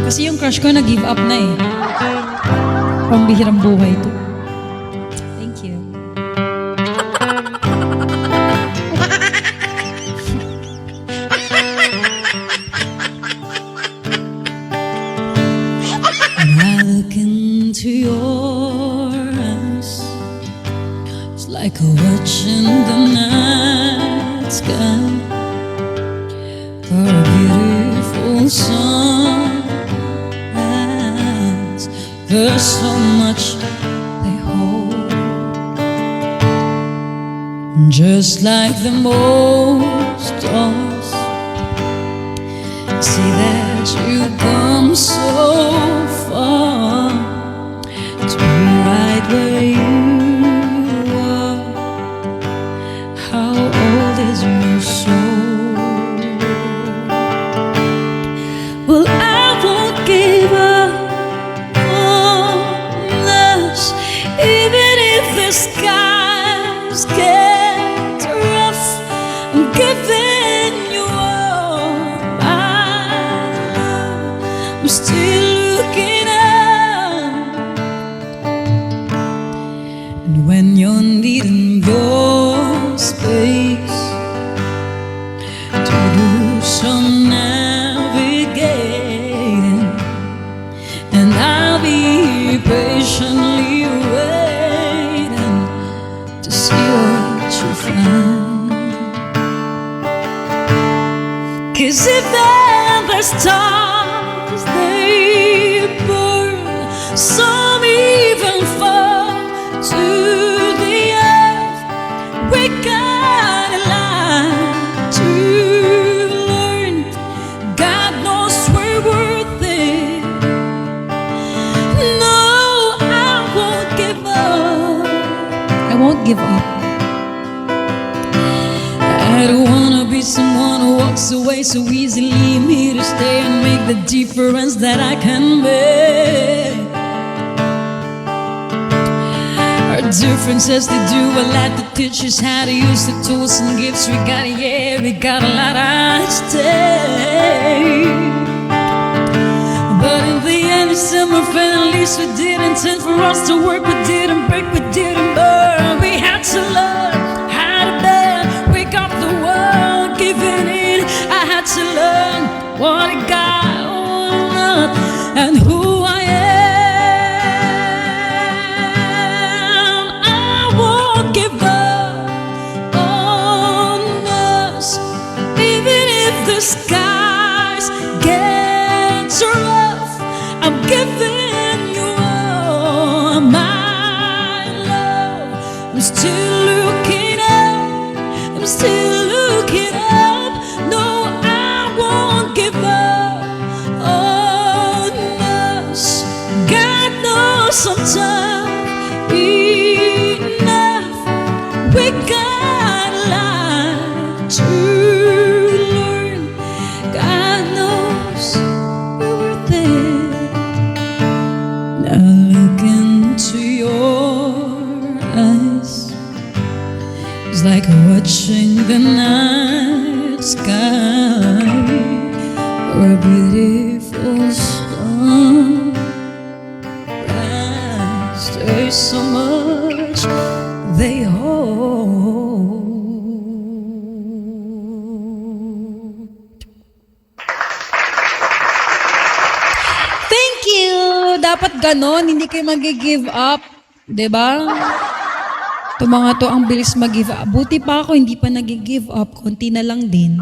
Kasi yung crush ko nag-give up na eh. Pambihirang buhay to. Thank you. When I look into your eyes, it's like watching the night sky for a beautiful sunrise. There's so much they hold, just like the most stars. See that you come so far to be right where you are. How old is your soul? Well, I won't give up on us, even if the skies get rough. I'm giving you all my love. I'm still looking up, and when you're needing your space to do some navigating, and I'll be patiently waiting to see what you find. 'Cause if the stars they burn, some even fall to the earth, we got a lot to learn. God knows we're worth it. No, I won't give up. I won't give up. I don't wanna be someone who walks away so easily. I'm here to stay and make the difference that I can make. Our differences, they do a lot to teach us how to use the tools and gifts we got. Yeah, we got a lot at stake. But in the end, it's summer fun. At least we didn't intend for us to work. We didn't break, we didn't burn. We had to learn how to bear. We got the world giving in. I had to learn what I got, and who I am. I won't give up on us, even if the skies get so rough. I'm giving you all my love. I'm still looking up. I'm still looking up. No, I won't give up on us. God knows sometime enough. We got a lot to learn. God knows we're worth it. Now look into your eyes. It's like watching the night sky or a beautiful sunrise. There's so much they hold. Thank you! Dapat ganon, hindi kayo mag-give up. 'Di ba? Ito mga to ang bilis mag-give up. Buti pa ako, hindi pa nag-give up. Konti na lang din.